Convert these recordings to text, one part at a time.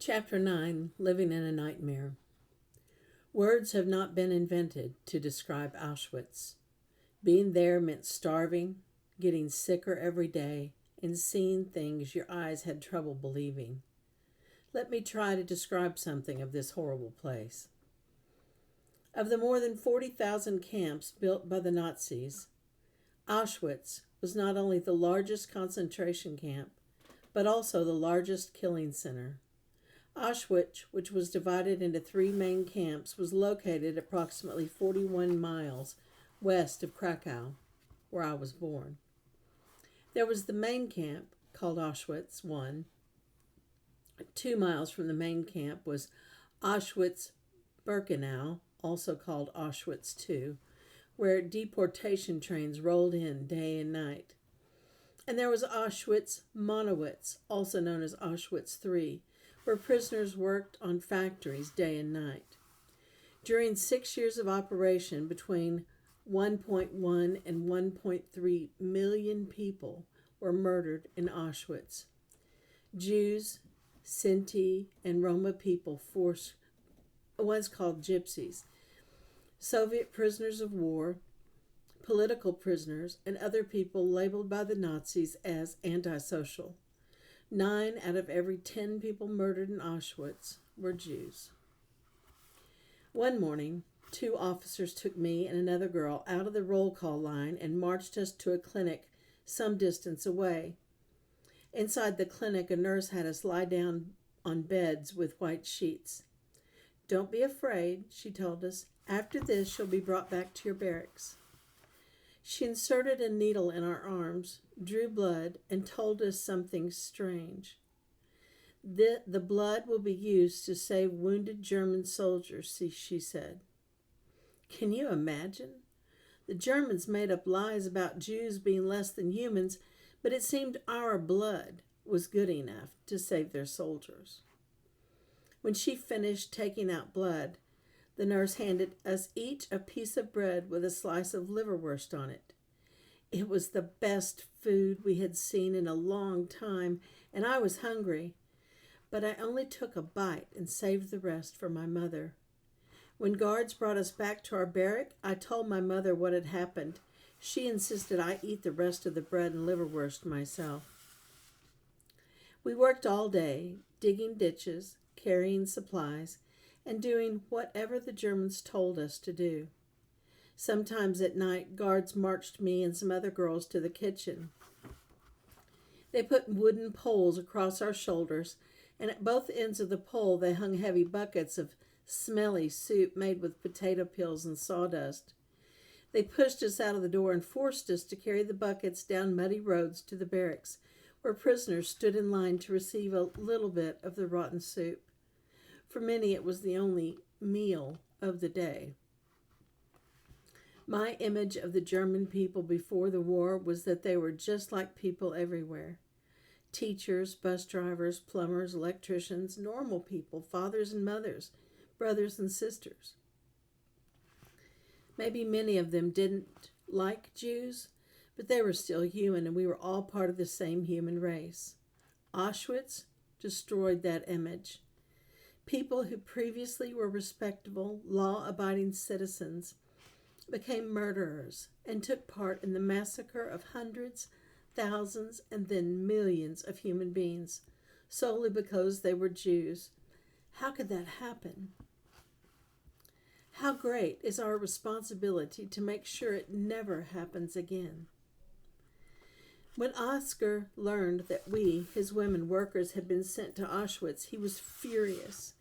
Chapter 9, Living in a Nightmare. Words have not been invented to describe Auschwitz. Being there meant starving, getting sicker every day, and seeing things your eyes had trouble believing. Let me try to describe something of this horrible place. Of the more than 40,000 camps built by the Nazis, Auschwitz was not only the largest concentration camp, but also the largest killing center. Auschwitz, which was divided into three main camps, was located approximately 41 miles west of Krakow, where I was born. There was the main camp, called Auschwitz I. 2 miles from the main camp was Auschwitz-Birkenau, also called Auschwitz II, where deportation trains rolled in day and night. And there was Auschwitz-Monowitz, also known as Auschwitz III, where prisoners worked on factories day and night. During 6 years of operation, between 1.1 and 1.3 million people were murdered in Auschwitz. Jews, Sinti, and Roma people, once called gypsies, Soviet prisoners of war, political prisoners, and other people labeled by the Nazis as antisocial. 9 out of every 10 people murdered in Auschwitz were Jews. One morning, 2 officers took me and another girl out of the roll call line and marched us to a clinic some distance away. Inside the clinic, a nurse had us lie down on beds with white sheets. "Don't be afraid," she told us. "After this, you'll be brought back to your barracks." She inserted a needle in our arms, drew blood, and told us something strange. The blood will be used to save wounded German soldiers, she said. Can you imagine? The Germans made up lies about Jews being less than humans, but it seemed our blood was good enough to save their soldiers. When she finished taking out blood, the nurse handed us each a piece of bread with a slice of liverwurst on it. It was the best food we had seen in a long time, and I was hungry. But I only took a bite and saved the rest for my mother. When guards brought us back to our barrack, I told my mother what had happened. She insisted I eat the rest of the bread and liverwurst myself. We worked all day, digging ditches, carrying supplies, and doing whatever the Germans told us to do. Sometimes at night, guards marched me and some other girls to the kitchen. They put wooden poles across our shoulders, and at both ends of the pole they hung heavy buckets of smelly soup made with potato peels and sawdust. They pushed us out of the door and forced us to carry the buckets down muddy roads to the barracks, where prisoners stood in line to receive a little bit of the rotten soup. For many, it was the only meal of the day. My image of the German people before the war was that they were just like people everywhere. Teachers, bus drivers, plumbers, electricians, normal people, fathers and mothers, brothers and sisters. Maybe many of them didn't like Jews, but they were still human, and we were all part of the same human race. Auschwitz destroyed that image. People who previously were respectable, law-abiding citizens became murderers and took part in the massacre of hundreds, thousands, and then millions of human beings, solely because they were Jews. How could that happen? How great is our responsibility to make sure it never happens again. When Oscar learned that we, his women workers, had been sent to Auschwitz, he was furious.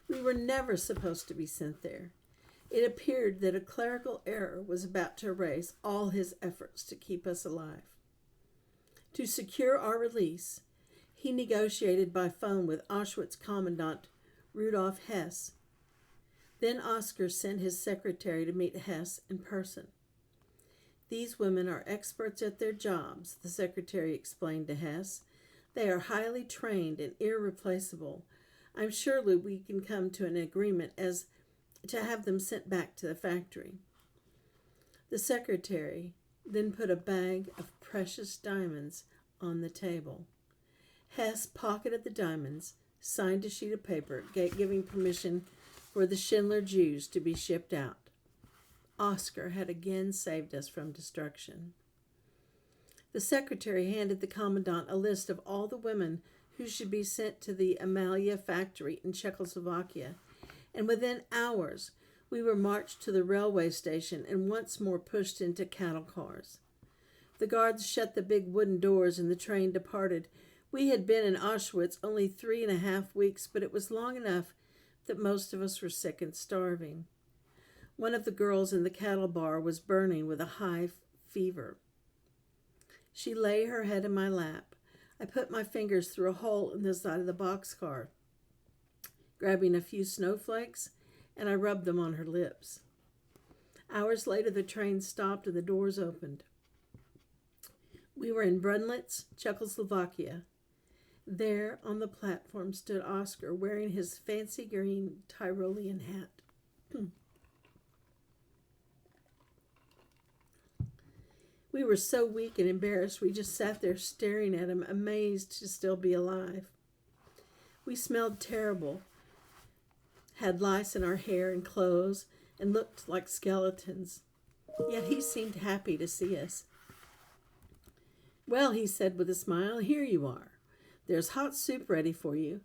We were never supposed to be sent there. It appeared that a clerical error was about to erase all his efforts to keep us alive. To secure our release, he negotiated by phone with Auschwitz Commandant Rudolf Hess. Then Oscar sent his secretary to meet Hess in person. "These women are experts at their jobs," the secretary explained to Hess. "They are highly trained and irreplaceable. I'm sure we can come to an agreement as to have them sent back to the factory." The secretary then put a bag of precious diamonds on the table. Hess pocketed the diamonds, signed a sheet of paper giving permission for the Schindler Jews to be shipped out. Oscar had again saved us from destruction. The secretary handed the commandant a list of all the women who should be sent to the Amalia factory in Czechoslovakia, and within hours we were marched to the railway station and once more pushed into cattle cars. The guards shut the big wooden doors and the train departed. We had been in Auschwitz only 3.5 weeks, but it was long enough that most of us were sick and starving. One of the girls in the cattle bar was burning with a high fever. She lay her head in my lap. I put my fingers through a hole in the side of the boxcar, grabbing a few snowflakes, and I rubbed them on her lips. Hours later, the train stopped and the doors opened. We were in Brunlitz, Czechoslovakia. There on the platform stood Oscar, wearing his fancy green Tyrolean hat. We were so weak and embarrassed, we just sat there staring at him, amazed to still be alive. We smelled terrible, had lice in our hair and clothes, and looked like skeletons. Yet he seemed happy to see us. "Well," he said with a smile, "here you are. There's hot soup ready for you.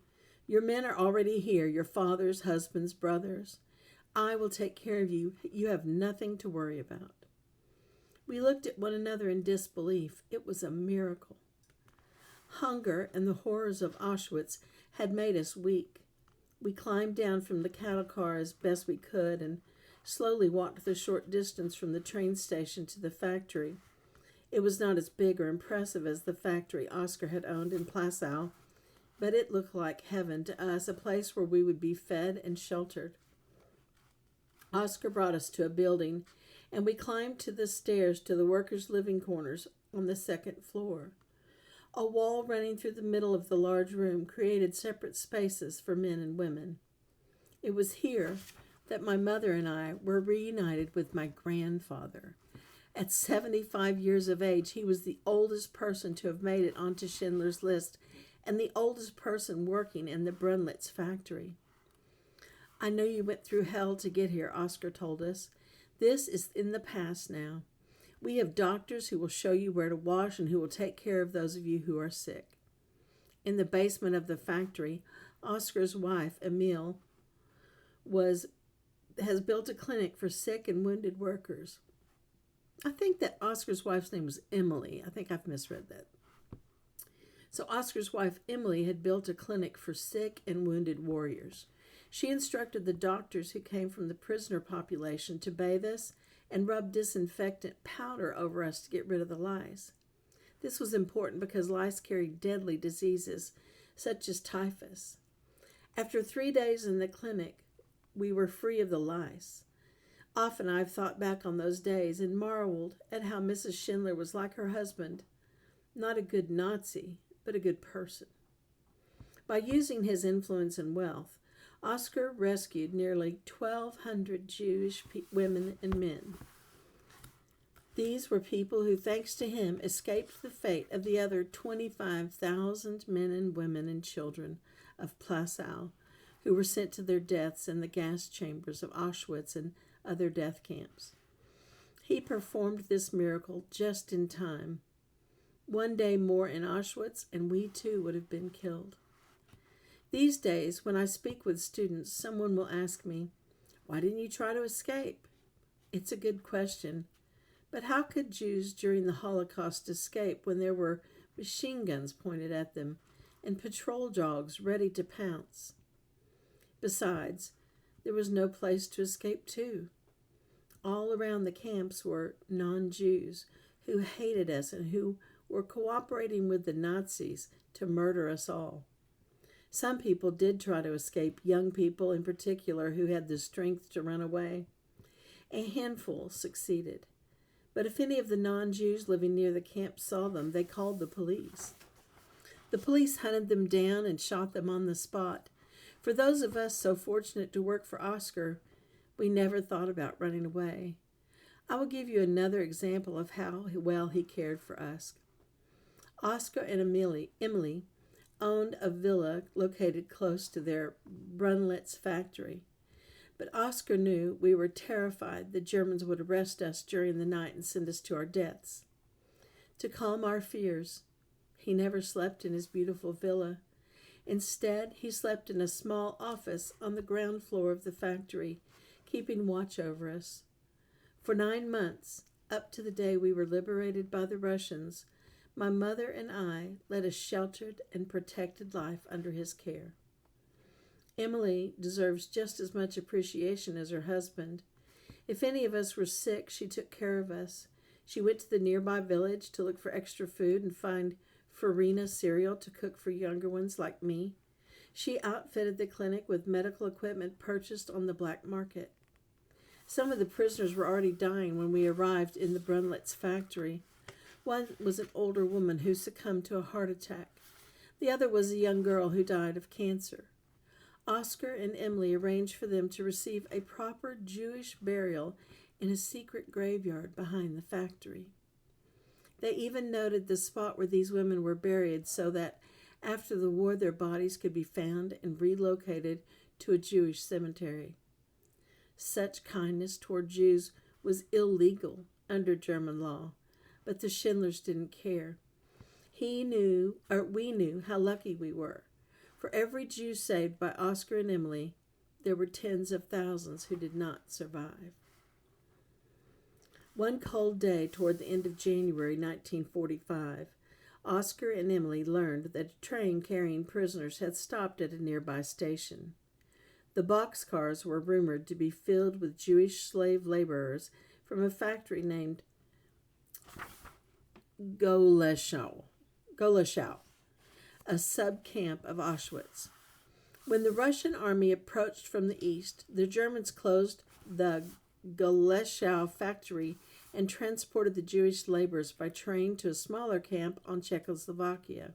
Your men are already here, your fathers, husbands, brothers. I will take care of you. You have nothing to worry about." We looked at one another in disbelief. It was a miracle. Hunger and the horrors of Auschwitz had made us weak. We climbed down from the cattle car as best we could and slowly walked the short distance from the train station to the factory. It was not as big or impressive as the factory Oscar had owned in Plaszow, but it looked like heaven to us, a place where we would be fed and sheltered. Oscar brought us to a building, and we climbed to the stairs to the workers' living quarters on the second floor. A wall running through the middle of the large room created separate spaces for men and women. It was here that my mother and I were reunited with my grandfather. At 75 years of age, he was the oldest person to have made it onto Schindler's List and the oldest person working in the Brunlitz factory. "I know you went through hell to get here," Oscar told us. "This is in the past now. We have doctors who will show you where to wash and who will take care of those of you who are sick." In the basement of the factory, Oscar's wife, Emile, has built a clinic for sick and wounded workers. I think that Oscar's wife's name was Emily. I think I've misread that. So Oscar's wife, Emily, had built a clinic for sick and wounded warriors. She instructed the doctors who came from the prisoner population to bathe us and rub disinfectant powder over us to get rid of the lice. This was important because lice carried deadly diseases such as typhus. After 3 days in the clinic, we were free of the lice. Often I've thought back on those days and marveled at how Mrs. Schindler was like her husband, not a good Nazi, but a good person. By using his influence and wealth, Oscar rescued nearly 1,200 Jewish women and men. These were people who, thanks to him, escaped the fate of the other 25,000 men and women and children of Plaszow, who were sent to their deaths in the gas chambers of Auschwitz and other death camps. He performed this miracle just in time. 1 day more in Auschwitz, and we too would have been killed. These days, when I speak with students, someone will ask me, "Why didn't you try to escape?" It's a good question. But how could Jews during the Holocaust escape when there were machine guns pointed at them and patrol dogs ready to pounce? Besides, there was no place to escape to. All around the camps were non-Jews who hated us and who were cooperating with the Nazis to murder us all. Some people did try to escape, young people in particular who had the strength to run away. A handful succeeded. But if any of the non-Jews living near the camp saw them, they called the police. The police hunted them down and shot them on the spot. For those of us so fortunate to work for Oscar, we never thought about running away. I will give you another example of how well he cared for us. Oscar and Emily owned a villa located close to their Brunlitz factory. But Oscar knew we were terrified the Germans would arrest us during the night and send us to our deaths. To calm our fears, he never slept in his beautiful villa. Instead, he slept in a small office on the ground floor of the factory, keeping watch over us. For 9 months, up to the day we were liberated by the Russians, my mother and I led a sheltered and protected life under his care. Emily deserves just as much appreciation as her husband. If any of us were sick, she took care of us. She went to the nearby village to look for extra food and find Farina cereal to cook for younger ones like me. She outfitted the clinic with medical equipment purchased on the black market. Some of the prisoners were already dying when we arrived in the Brunlitz factory. One was an older woman who succumbed to a heart attack. The other was a young girl who died of cancer. Oscar and Emily arranged for them to receive a proper Jewish burial in a secret graveyard behind the factory. They even noted the spot where these women were buried so that after the war their bodies could be found and relocated to a Jewish cemetery. Such kindness toward Jews was illegal under German law, but the Schindlers didn't care. We knew how lucky we were. For every Jew saved by Oscar and Emily, there were tens of thousands who did not survive. One cold day toward the end of January 1945, Oscar and Emily learned that a train carrying prisoners had stopped at a nearby station. The boxcars were rumored to be filled with Jewish slave laborers from a factory named Goleschau, a sub-camp of Auschwitz. When the Russian army approached from the east, the Germans closed the Goleschau factory and transported the Jewish laborers by train to a smaller camp on Czechoslovakia.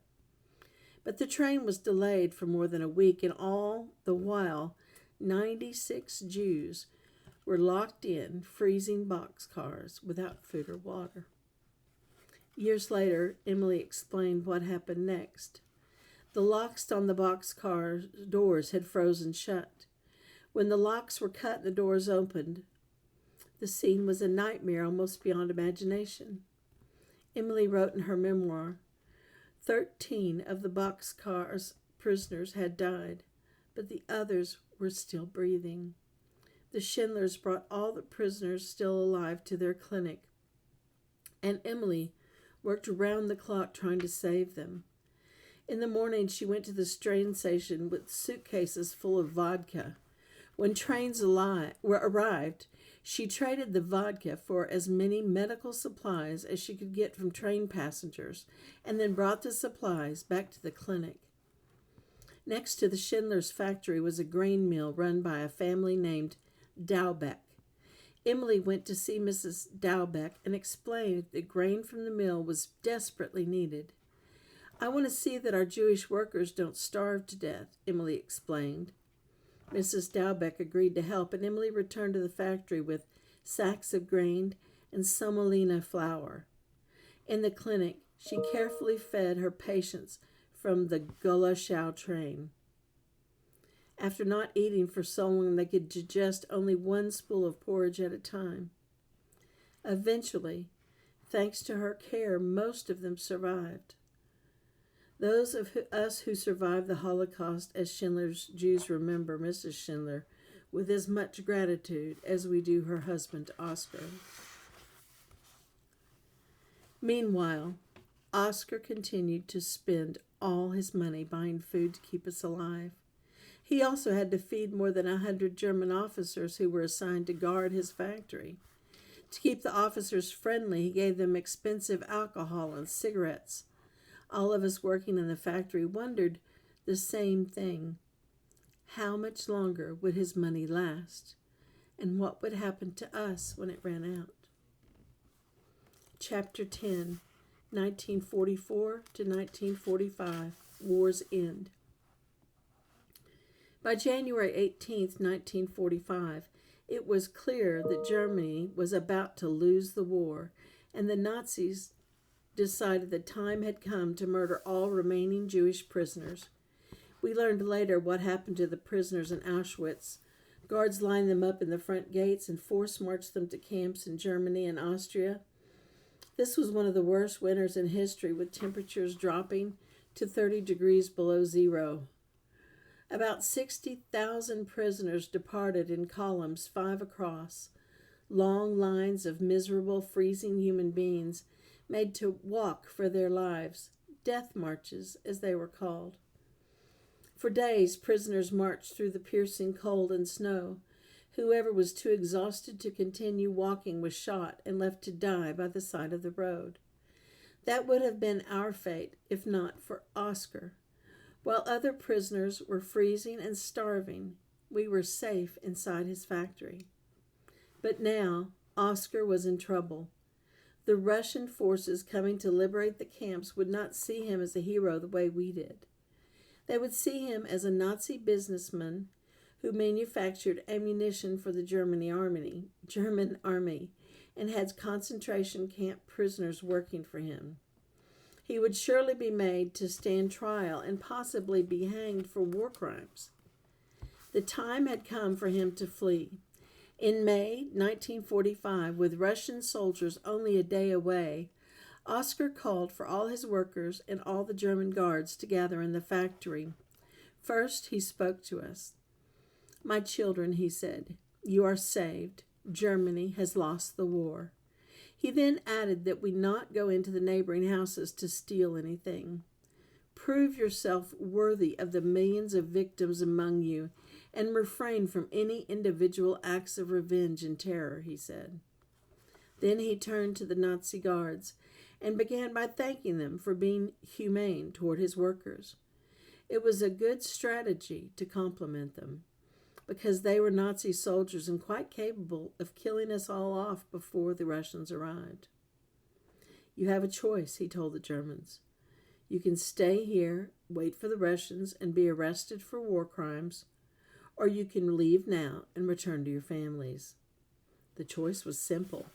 But the train was delayed for more than a week, and all the while, 96 Jews were locked in freezing boxcars without food or water. Years later, Emily explained what happened next. The locks on the boxcar doors had frozen shut. When the locks were cut and the doors opened, the scene was a nightmare almost beyond imagination. Emily wrote in her memoir, 13 of the boxcar's prisoners had died, but the others were still breathing. The Schindlers brought all the prisoners still alive to their clinic, and Emily worked around the clock trying to save them. In the morning, she went to the train station with suitcases full of vodka. When trains arrived, she traded the vodka for as many medical supplies as she could get from train passengers, and then brought the supplies back to the clinic. Next to the Schindlers' factory was a grain mill run by a family named Daubeck. Emily went to see Mrs. Daubeck and explained that grain from the mill was desperately needed. "I want to see that our Jewish workers don't starve to death," Emily explained. Mrs. Daubeck agreed to help, and Emily returned to the factory with sacks of grain and semolina flour. In the clinic, she carefully fed her patients from the Goleschau train. After not eating for so long, they could digest only one spool of porridge at a time. Eventually, thanks to her care, most of them survived. Those of us who survived the Holocaust as Schindler's Jews remember Mrs. Schindler with as much gratitude as we do her husband, Oscar. Meanwhile, Oscar continued to spend all his money buying food to keep us alive. He also had to feed more than 100 German officers who were assigned to guard his factory. To keep the officers friendly, he gave them expensive alcohol and cigarettes. All of us working in the factory wondered the same thing. How much longer would his money last? And what would happen to us when it ran out? Chapter 10, 1944 to 1945, War's End. By January 18, 1945, it was clear that Germany was about to lose the war, and the Nazis decided the time had come to murder all remaining Jewish prisoners. We learned later what happened to the prisoners in Auschwitz. Guards lined them up in the front gates and force-marched them to camps in Germany and Austria. This was one of the worst winters in history, with temperatures dropping to 30 degrees below zero. About 60,000 prisoners departed in columns 5 across, long lines of miserable, freezing human beings made to walk for their lives, death marches as they were called. For days, prisoners marched through the piercing cold and snow. Whoever was too exhausted to continue walking was shot and left to die by the side of the road. That would have been our fate if not for Oscar. While other prisoners were freezing and starving, we were safe inside his factory. But now, Oscar was in trouble. The Russian forces coming to liberate the camps would not see him as a hero the way we did. They would see him as a Nazi businessman who manufactured ammunition for the German army and had concentration camp prisoners working for him. He would surely be made to stand trial and possibly be hanged for war crimes. The time had come for him to flee. In May 1945, with Russian soldiers only a day away, Oscar called for all his workers and all the German guards to gather in the factory. First, he spoke to us. "My children," he said, "you are saved. Germany has lost the war." He then added that we not go into the neighboring houses to steal anything. "Prove yourself worthy of the millions of victims among you and refrain from any individual acts of revenge and terror," he said. Then he turned to the Nazi guards and began by thanking them for being humane toward his workers. It was a good strategy to compliment them, because they were Nazi soldiers and quite capable of killing us all off before the Russians arrived. "You have a choice," he told the Germans. "You can stay here, wait for the Russians, and be arrested for war crimes, or you can leave now and return to your families." The choice was simple.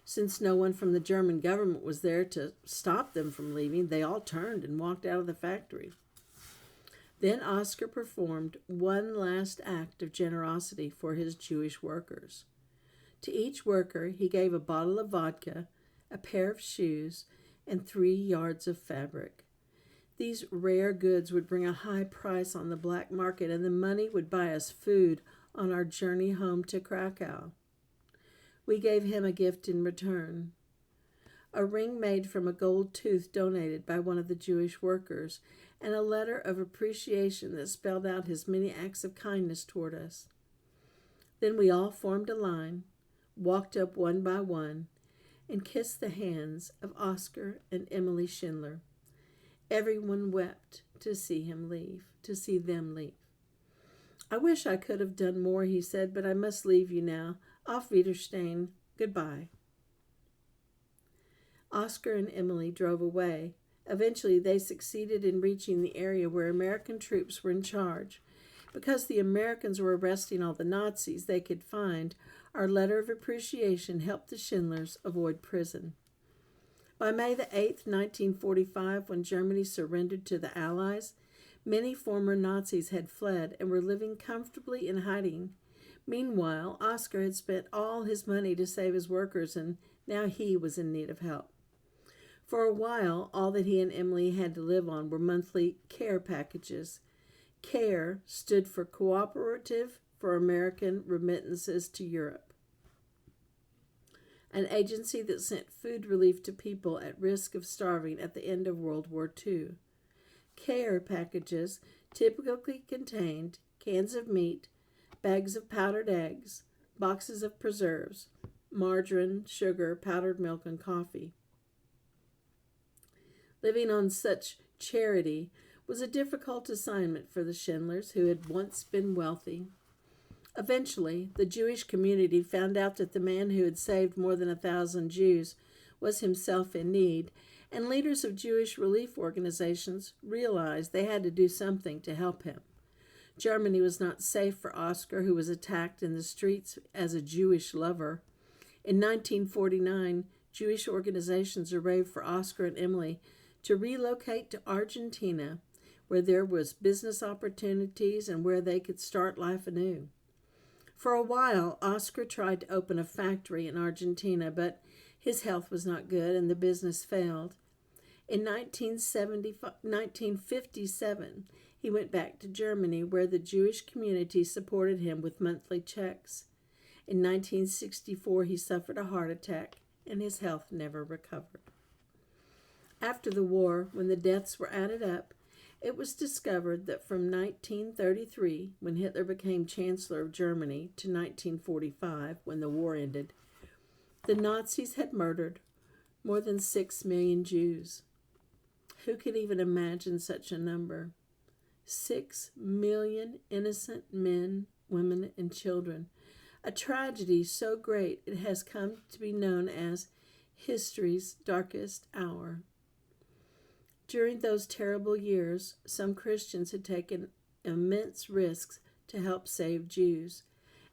Since no one from the German government was there to stop them from leaving, they all turned and walked out of the factory. Then Oscar performed one last act of generosity for his Jewish workers. To each worker, he gave a bottle of vodka, a pair of shoes, and 3 yards of fabric. These rare goods would bring a high price on the black market, and the money would buy us food on our journey home to Krakow. We gave him a gift in return. A ring made from a gold tooth donated by one of the Jewish workers, and a letter of appreciation that spelled out his many acts of kindness toward us. Then we all formed a line, walked up one by one, and kissed the hands of Oscar and Emily Schindler. Everyone wept to see them leave. "I wish I could have done more," he said, "but I must leave you now. Auf Wiedersehen. Goodbye." Oscar and Emily drove away. Eventually, they succeeded in reaching the area where American troops were in charge. Because the Americans were arresting all the Nazis they could find, our letter of appreciation helped the Schindlers avoid prison. By May the 8th, 1945, when Germany surrendered to the Allies, many former Nazis had fled and were living comfortably in hiding. Meanwhile, Oscar had spent all his money to save his workers, and now he was in need of help. For a while, all that he and Emily had to live on were monthly care packages. CARE stood for Cooperative for American Remittances to Europe, an agency that sent food relief to people at risk of starving at the end of World War II. CARE packages typically contained cans of meat, bags of powdered eggs, boxes of preserves, margarine, sugar, powdered milk, and coffee. Living on such charity was a difficult assignment for the Schindlers, who had once been wealthy. Eventually, the Jewish community found out that the man who had saved more than 1,000 Jews was himself in need, and leaders of Jewish relief organizations realized they had to do something to help him. Germany was not safe for Oscar, who was attacked in the streets as a Jewish lover. In 1949, Jewish organizations arranged for Oscar and Emily to relocate to Argentina, where there was business opportunities and where they could start life anew. For a while, Oscar tried to open a factory in Argentina, but his health was not good and the business failed. In 1957, he went back to Germany, where the Jewish community supported him with monthly checks. In 1964, he suffered a heart attack, and his health never recovered. After the war, when the deaths were added up, it was discovered that from 1933, when Hitler became Chancellor of Germany, to 1945, when the war ended, the Nazis had murdered more than 6 million Jews. Who could even imagine such a number? 6 million innocent men, women, and children. A tragedy so great it has come to be known as history's darkest hour. During those terrible years, some Christians had taken immense risks to help save Jews,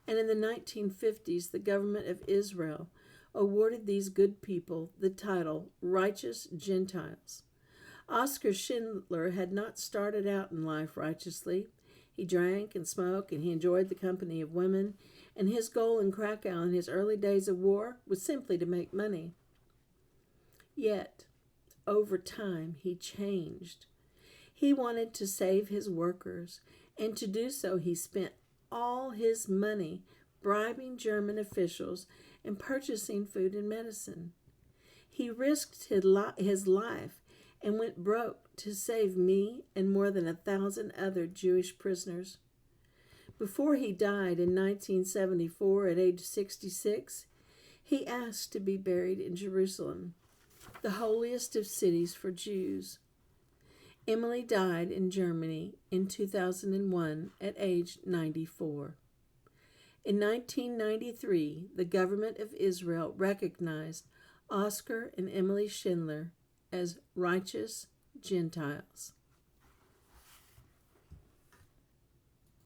and in the 1950s, the government of Israel awarded these good people the title Righteous Gentiles. Oscar Schindler had not started out in life righteously. He drank and smoked, and he enjoyed the company of women, and his goal in Krakow in his early days of war was simply to make money. Yet, over time, he changed. He wanted to save his workers, and to do so he spent all his money bribing German officials and purchasing food and medicine. He risked his life and went broke to save me and more than 1,000 other Jewish prisoners. Before he died in 1974 at age 66, he asked to be buried in Jerusalem, the holiest of cities for Jews. Emily died in Germany in 2001 at age 94. In 1993, the government of Israel recognized Oscar and Emily Schindler as righteous Gentiles.